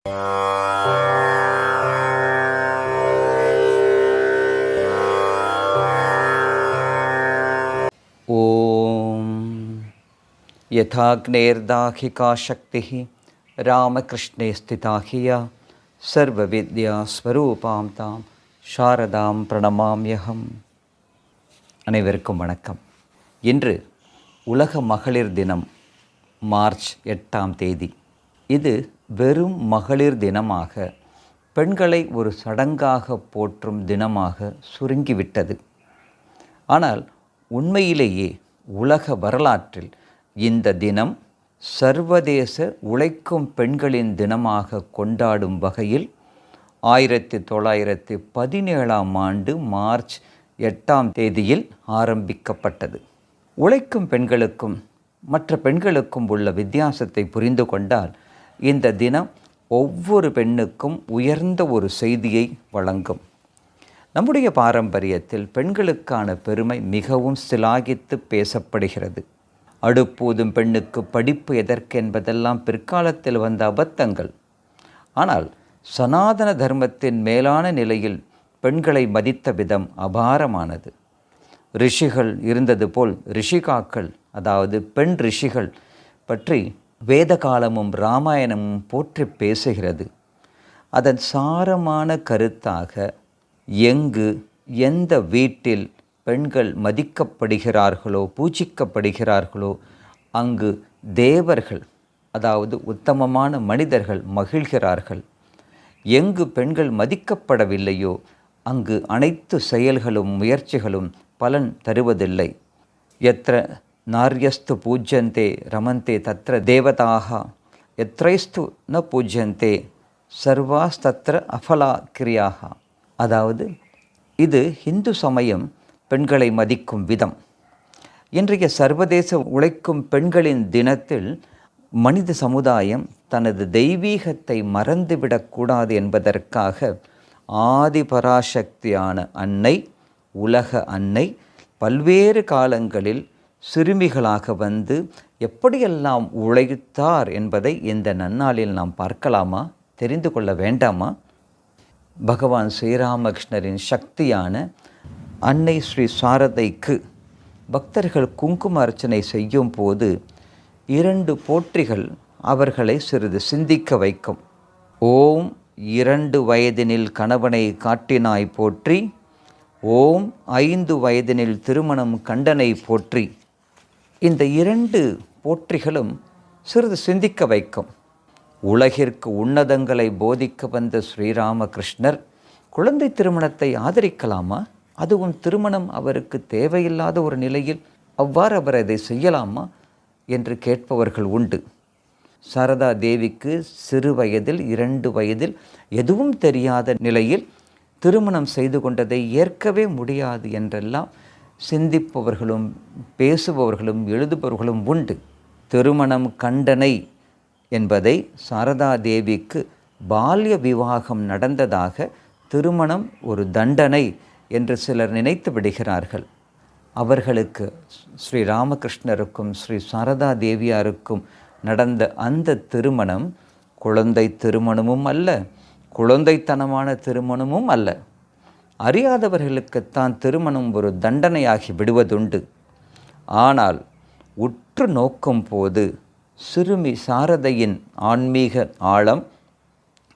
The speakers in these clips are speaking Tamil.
ஓம் யதாக்னேர்தாஹிகா சக்திः ராமகிருஷ்ணே ஸ்திதாஹியா சர்வவித்யா ஸ்வரூபாம் தாம் சாரதாம் பிரணமாம்யகம். அனைவருக்கும் வணக்கம். இன்று உலக மகளிர் தினம், மார்ச் 8ஆம் தேதி. இது வெறும் மகளிர் தினமாக, பெண்களை ஒரு சடங்காக போற்றும் தினமாக சுருங்கிவிட்டது. ஆனால் உண்மையிலேயே உலக வரலாற்றில் இந்த தினம் சர்வதேச உழைக்கும் பெண்களின் தினமாக கொண்டாடும் வகையில் 1917ஆம் ஆண்டு மார்ச் 8ஆம் தேதியில் ஆரம்பிக்கப்பட்டது. உழைக்கும் பெண்களுக்கும் மற்ற பெண்களுக்கும் உள்ள வித்தியாசத்தை புரிந்து கொண்டால் இந்த தினம் ஒவ்வொரு பெண்ணுக்கும் உயர்ந்த ஒரு செய்தியை வழங்கும். நம்முடைய பாரம்பரியத்தில் பெண்களுக்கான பெருமை மிகவும் சிலாகித்து பேசப்படுகிறது. அடுப்பூதும் பெண்ணுக்கு படிப்பு எதற்கு என்பதெல்லாம் பிற்காலத்தில் வந்த அபத்தங்கள். ஆனால் சனாதன தர்மத்தின் மேலான நிலையில் பெண்களை மதித்த விதம் அபாரமானது. ரிஷிகள் இருந்தது போல் ரிஷிகாக்கள், அதாவது பெண் ரிஷிகள் பற்றி வேத காலமும் இராமாயணமும் போற்றி பேசுகிறது. அதன் சாரமான கருத்தாக எங்கு எந்த வீட்டில் பெண்கள் மதிக்கப்படுகிறார்களோ பூஜிக்கப்படுகிறார்களோ அங்கு தேவர்கள், அதாவது உத்தமமான மனிதர்கள் மகிழ்கிறார்கள். எங்கு பெண்கள் மதிக்கப்படவில்லையோ அங்கு அனைத்து செயல்களும் முயற்சிகளும் பலன் தருவதில்லை. எத்திர நார்யஸ்து பூஜ்யந்தே ரமந்தே தத்ர தேவதாக எத்ரைஸ்து ந பூஜ்யந்தே சர்வாஸ்தத்ர அஃபலா கிரியாக. அதாவது இது இந்து சமயம் பெண்களை மதிக்கும் விதம். இன்றைய சர்வதேச உழைக்கும் பெண்களின் தினத்தில் மனித சமுதாயம் தனது தெய்வீகத்தை மறந்துவிடக்கூடாது என்பதற்காக ஆதிபராசக்தியான அன்னை, உலக அன்னை பல்வேறு காலங்களில் சிறுமிகளாக வந்து எப்படியெல்லாம் உழைத்தார் என்பதை இந்த நன்னாளில் நாம் பார்க்கலாமா? தெரிந்து கொள்ள வேண்டாமா? பகவான் ஸ்ரீராமகிருஷ்ணரின் சக்தியான அன்னை ஸ்ரீ சாரதைக்கு பக்தர்கள் குங்கும அர்ச்சனை செய்யும் போது 2 போற்றிகள் அவர்களை சிறிது சிந்திக்க வைக்கும். ஓம் 2 வயதினில் கணவனை காட்டினாய் போற்றி, ஓம் 5 வயதினில் திருமணம் கண்டனை போற்றி. இந்த 2 போற்றிகளும் சிறிது சிந்திக்க வைக்கும். உலகிற்கு உன்னதங்களை போதிக்க வந்த ஸ்ரீராமகிருஷ்ணர் குழந்தை திருமணத்தை ஆதரிக்கலாமா? அதுவும் திருமணம் அவருக்கு தேவையில்லாத ஒரு நிலையில் அவ்வாறு அவர் அதை செய்யலாமா என்று கேட்பவர்கள் உண்டு. சாரதா தேவிக்கு சிறு வயதில் 2 வயதில் எதுவும் தெரியாத நிலையில் திருமணம் செய்து கொண்டதை ஏற்கவே முடியாது என்றெல்லாம் சிந்திப்பவர்களும் பேசுபவர்களும் எழுதுபவர்களும் உண்டு. திருமணம் கண்டனை என்பதை சாரதா தேவிக்கு பால்ய விவாகம் நடந்ததாக, திருமணம் ஒரு தண்டனை என்று சிலர் நினைத்து விடுகிறார்கள். அவர்களுக்கு ஸ்ரீ ராமகிருஷ்ணருக்கும் ஸ்ரீ சாரதா தேவியாருக்கும் நடந்த அந்த திருமணம் குழந்தை திருமணமும் அல்ல, குழந்தைத்தனமான திருமணமும் அல்ல. அறியாதவர்களுக்குத்தான் திருமணம் ஒரு தண்டனையாகி விடுவதுண்டு. ஆனால் உற்று நோக்கும் போது சிறுமி சாரதையின் ஆன்மீக ஆழம்,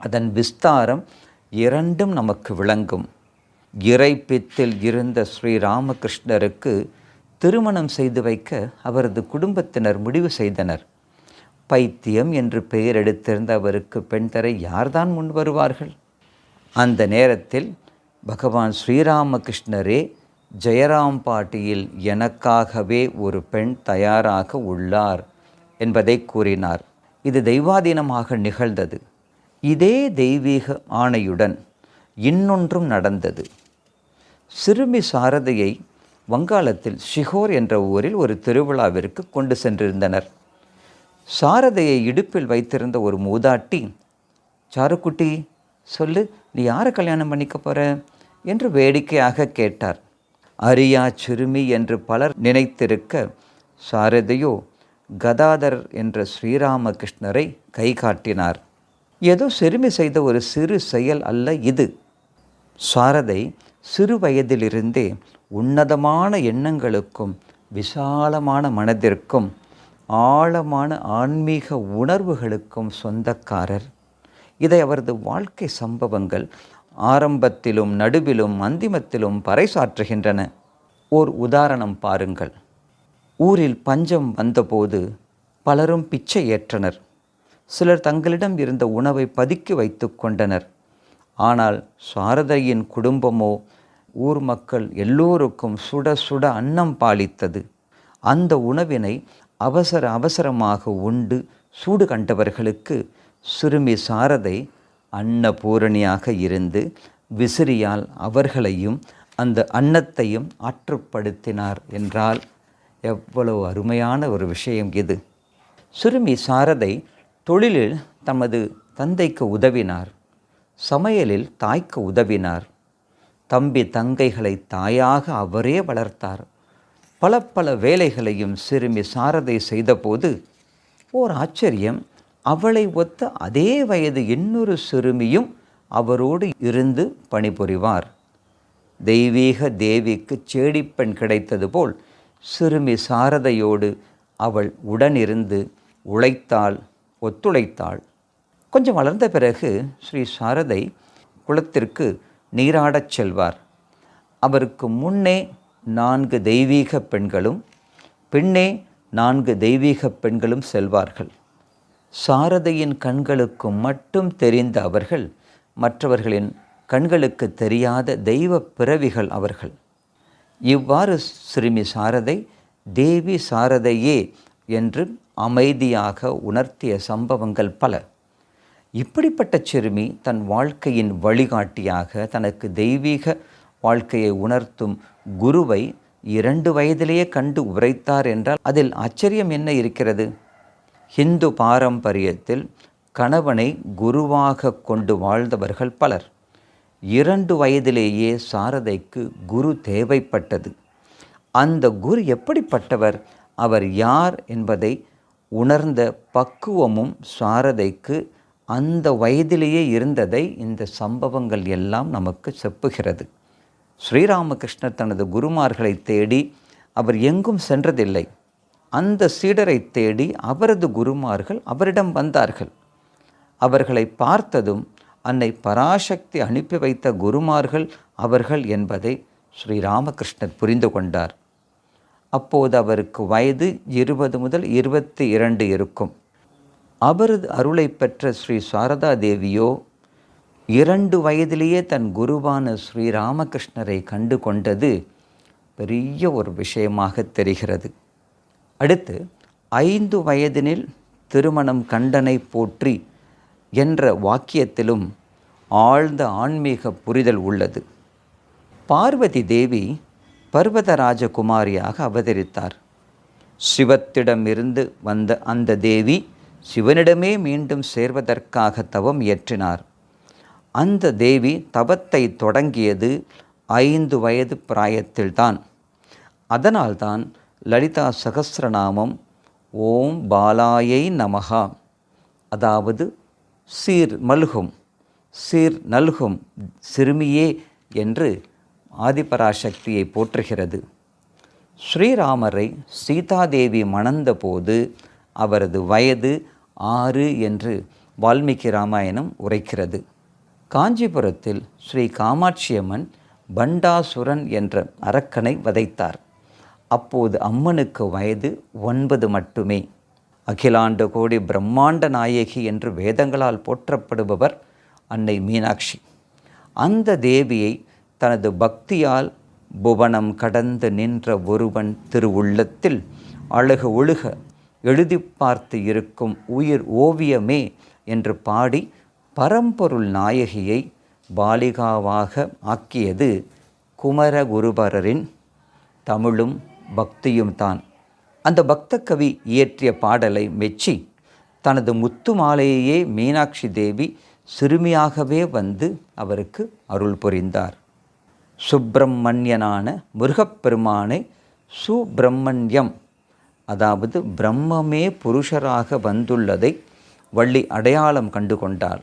அதன் விஸ்தாரம் இரண்டும் நமக்கு விளங்கும். இறைப்பித்தில் இருந்த ஸ்ரீராமகிருஷ்ணருக்கு திருமணம் செய்து வைக்க அவரது குடும்பத்தினர் முடிவு செய்தனர். பைத்தியம் என்று பெயர் எடுத்திருந்த அவருக்கு பெண் தர யார்தான் முன் வருவார்கள்? அந்த நேரத்தில் பகவான் ஸ்ரீராமகிருஷ்ணரே ஜெயராம் பாட்டியில் எனக்காகவே ஒரு பெண் தயாராக உள்ளார் என்பதை கூறினார். இது தெய்வாதீனமாக நிகழ்ந்தது. இதே தெய்வீக ஆணையுடன் இன்னொன்றும் நடந்தது. சிறுமி சாரதையை வங்காளத்தில் ஷிகோர் என்ற ஊரில் ஒரு திருவிழாவிற்கு கொண்டு சென்றிருந்தனர். சாரதையை இடுப்பில் வைத்திருந்த ஒரு மூதாட்டி, சாருக்குட்டி சொல்லு, நீ யாரை கல்யாணம் பண்ணிக்க போற என்று வேடிக்கையாக கேட்டார். அரியா சிறுமி என்று பலர் நினைத்திருக்க, சாரதையோ கதாதர் என்ற ஸ்ரீராமகிருஷ்ணரை கை காட்டினார். ஏதோ சிறுமி செய்த ஒரு சிறு செயல் அல்ல இது. சாரதை சிறு வயதிலிருந்தே உன்னதமான எண்ணங்களுக்கும் விசாலமான மனதிற்கும் ஆழமான ஆன்மீக உணர்வுகளுக்கும் சொந்தக்காரர். இதை அவரது வாழ்க்கை சம்பவங்கள் ஆரம்பத்திலும் நடுவிலும் அந்திமத்திலும் பறைசாற்றுகின்றன. ஓர் உதாரணம் பாருங்கள். ஊரில் பஞ்சம் வந்தபோது பலரும் பிச்சை ஏற்றனர். சிலர் தங்களிடம் இருந்த உணவை பதுக்கி வைத்து கொண்டனர். ஆனால் சாரதையின் குடும்பமோ ஊர் மக்கள் எல்லோருக்கும் சுட சுட அன்னம் பாலித்தது. அந்த உணவினை அவசரமாக உண்டு சூடு கண்டவர்களுக்கு சிறுமி சாரதை அன்னபூரணியாக இருந்து விசிறியால் அவர்களையும் அந்த அன்னத்தையும் ஆற்றுப்படுத்தினார் என்றால் எவ்வளவு அருமையான ஒரு விஷயம் இது. சிறுமி சாரதை தொழிலில் தமது தந்தைக்கு உதவினார், சமையலில் தாய்க்கு உதவினார், தம்பி தங்கைகளை தாயாக அவரே வளர்த்தார். பல வேலைகளையும் சிறுமி சாரதை செய்தபோது ஓர் ஆச்சரியம், அவளை ஒத்த அதே வயது இன்னொரு சிறுமியும் அவரோடு இருந்து பணிபுரிவார். தெய்வீக தேவிக்கு சேடிப்பெண் கிடைத்தது போல் சிறுமி சாரதையோடு அவள் உடனிருந்து உழைத்தாள், ஒத்துழைத்தாள். கொஞ்சம் வளர்ந்த பிறகு ஸ்ரீ சாரதை குளத்திற்கு நீராடச் செல்வார். அவருக்கு முன்னே 4 தெய்வீக பெண்களும் பின்னே 4 தெய்வீக பெண்களும் செல்வார்கள். சாரதையின் கண்களுக்கு மட்டும் தெரிந்த அவர்கள் மற்றவர்களின் கண்களுக்கு தெரியாத தெய்வ பிறவிகள் அவர்கள். இவ்வாறு சிறுமி சாரதை தேவி சாரதையே என்று அமைதியாக உணர்த்திய சம்பவங்கள் பல. இப்படிப்பட்ட சிறுமி தன் வாழ்க்கையின் வழிகாட்டியாக தனக்கு தெய்வீக வாழ்க்கையை உணர்த்தும் குருவை 2 வயதிலேயே கண்டு உரைத்தார் என்றால் அதில் ஆச்சரியம் என்ன இருக்கிறது? ஹிந்து பாரம்பரியத்தில் கணவனை குருவாக கொண்டு வாழ்ந்தவர்கள் பலர். 2 வயதிலேயே சாரதைக்கு குரு தேவைப்பட்டது. அந்த குரு எப்படிப்பட்டவர், அவர் யார் என்பதை உணர்ந்த பக்குவமும் சாரதைக்கு அந்த வயதிலேயே இருந்ததை இந்த சம்பவங்கள் எல்லாம் நமக்கு செப்புகிறது. ஸ்ரீராமகிருஷ்ணர் தனது குருமார்களை தேடி அவர் எங்கும் சென்றதில்லை. அந்த சீடரை தேடி அவரது குருமார்கள் அவரிடம் வந்தார்கள். அவர்களை பார்த்ததும் அன்னை பராசக்தி அனுப்பி வைத்த குருமார்கள் அவர்கள் என்பதை ஸ்ரீராமகிருஷ்ணர் புரிந்து கொண்டார். அப்போது அவருக்கு வயது 20 முதல் 22 இருக்கும். அவரது அருளை பெற்ற ஸ்ரீ சாரதா தேவியோ 2 வயதிலேயே தன் குருவான ஸ்ரீராமகிருஷ்ணரை கண்டு கொண்டது பெரிய ஒரு விஷயமாக தெரிகிறது. அடுத்து 5 வயதினில் திருமணம் கண்டனை போற்றி என்ற வாக்கியத்திலும் ஆழ்ந்த ஆன்மீக புரிதல் உள்ளது. பார்வதி தேவி பர்வதராஜகுமாரியாக அவதரித்தார். சிவத்திடமிருந்து வந்த அந்த தேவி சிவனிடமே மீண்டும் சேர்வதற்காக தவம் இயற்றினார். அந்த தேவி தவத்தை தொடங்கியது 5 வயது பிராயத்தில்தான். அதனால்தான் லலிதா சகஸ்ரநாமம் ஓம் பாலாயை நமஹா, அதாவது சீர் நல்கும் சிறுமியே என்று ஆதிபராசக்தியை போற்றுகிறது. ஸ்ரீராமரை சீதாதேவி மணந்தபோது அவரது வயது 6 என்று வால்மீகி ராமாயணம் உரைக்கிறது. காஞ்சிபுரத்தில் ஸ்ரீ காமாட்சியம்மன் பண்டாசுரன் என்ற அரக்கனை வதைத்தார். அப்போது அம்மனுக்கு வயது 9 மட்டுமே. அகிலாண்ட கோடி பிரம்மாண்ட நாயகி என்று வேதங்களால் போற்றப்படுபவர் அன்னை மீனாட்சி. அந்த தேவியை தனது பக்தியால் புவனம் கடந்து நின்ற ஒருவன் திருவுள்ளத்தில் அழகு ஒழுக எழுதி பார்த்து இருக்கும் உயிர் ஓவியமே என்று பாடி பரம்பொருள் நாயகியை பாலிகாவாக ஆக்கியது குமரகுருபரரின் தமிழும் பக்தியும் தான். அந்த பக்த கவி இயற்றிய பாடலை மெச்சி தனது முத்து மாலையையே மீனாட்சி தேவி சிறுமியாகவே வந்து அவருக்கு அருள் புரிந்தார். சுப்பிரமணியனான முருகப்பெருமானை சுப்பிரமணியம், அதாவது பிரம்மமே புருஷராக வந்துள்ளதை வள்ளி அடையாளம் கண்டு கொண்டாள்.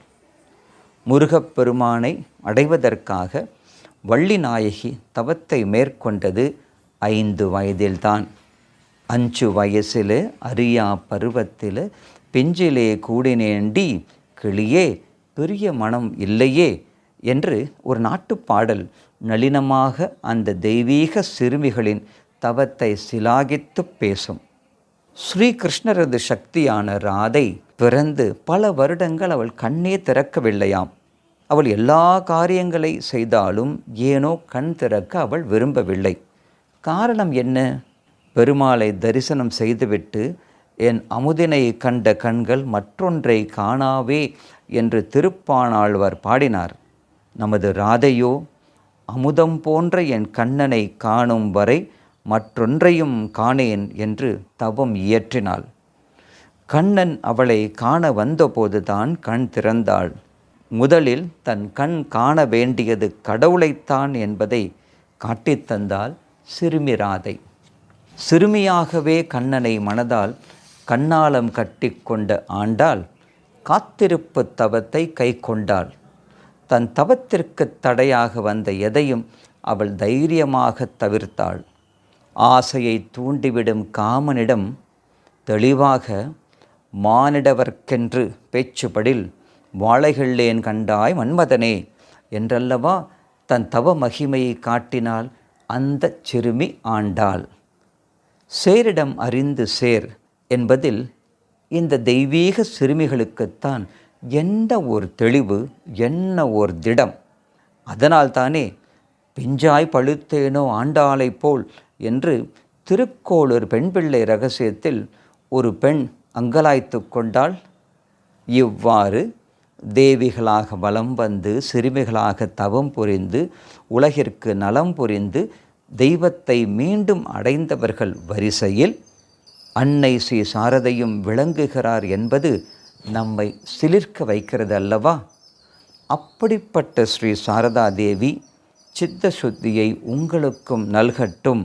முருகப்பெருமானை அடைவதற்காக வள்ளி நாயகி தவத்தை மேற்கொண்டது 5 வயதில்தான். 5 வயசில் அறியா பருவத்தில் பிஞ்சிலே கூடினேண்டி கிளியே பெரிய மனம் இல்லையே என்று ஒரு நாட்டுப்பாடல் நளினமாக அந்த தெய்வீக சிறுமிகளின் தவத்தை சிலாகித்து பேசும். ஸ்ரீகிருஷ்ணரது சக்தியான ராதை பிறந்து பல வருடங்கள் அவள் கண்ணே திறக்கவில்லையாம். அவள் எல்லா காரியங்களை செய்தாலும் ஏனோ கண் திறக்க அவள் விரும்பவில்லை. காரணம் என்ன? பெருமாளை தரிசனம் செய்துவிட்டு என் அமுதினை கண்ட கண்கள் மற்றொன்றை காணாவே என்று திருப்பாணாழ்வார் பாடினார். நமது ராதையோ அமுதம் போன்ற என் கண்ணனை காணும் வரை மற்றொன்றையும் காணேன் என்று தவம் இயற்றினாள். கண்ணன் அவளை காண வந்தபோதுதான் கண் திறந்தாள். முதலில் தன் கண் காண வேண்டியது கடவுளைத்தான் என்பதை காட்டித்தந்தாள் சிறுமி ராதை. சிறுமியாகவே கண்ணனை மனதால் கண்ணாலம் கட்டி கொண்ட ஆண்டாள் காத்திருப்பு தவத்தை கை கொண்டாள். தன் தவத்திற்கு தடையாக வந்த எதையும் அவள் தைரியமாக தவிர்த்தாள். ஆசையை தூண்டிவிடும் காமனிடம் தெளிவாக மானிடவர்க்கென்று பேச்சுப்படில் வாழைகள்லேன் கண்டாய் மன்மதனே என்றல்லவா தன் தவ மகிமையை காட்டினாள் அந்த சிறுமி ஆண்டாள். சேரிடம் அறிந்து சேர் என்பதில் இந்த தெய்வீக சிறுமிகளுக்குத்தான் என்ன ஒரு தெளிவு, என்ன ஒரு திடம்! அதனால்தானே பிஞ்சாய் பழுத்தேனோ ஆண்டாளைப் போல் என்று திருக்கோளூர் பெண் பிள்ளை ரகசியத்தில் ஒரு பெண் அங்கலாய்த்து கொண்டாள். இவ்வாறு தேவிகளாக வலம் வந்து சிறுமிகளாக தவம் புரிந்து உலகிற்கு நலம் புரிந்து தெய்வத்தை மீண்டும் அடைந்தவர்கள் வரிசையில் அன்னை ஸ்ரீ சாரதையும் விளங்குகிறார் என்பது நம்மை சிலிர்க்க வைக்கிறது அல்லவா? அப்படிப்பட்ட ஸ்ரீ சாரதா தேவி சித்த சுத்தியை உங்களுக்கும் நல்கட்டும்.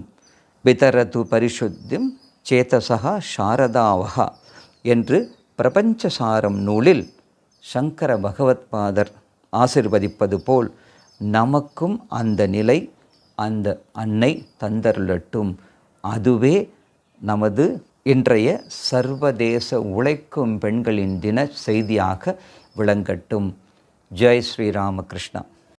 விதரது பரிசுத்திம் சேதசா சாரதாவகா என்று பிரபஞ்சசாரம் நூலில் சங்கர பகவத்பாதர் ஆசிர்வதிப்பது போல் நமக்கும் அந்த நிலை அந்த அன்னை தந்தருளட்டும். அதுவே நமது இன்றைய சர்வதேச உழைக்கும் பெண்களின் தின செய்தியாக விளங்கட்டும். ஜெய் ஸ்ரீ ராமகிருஷ்ணா.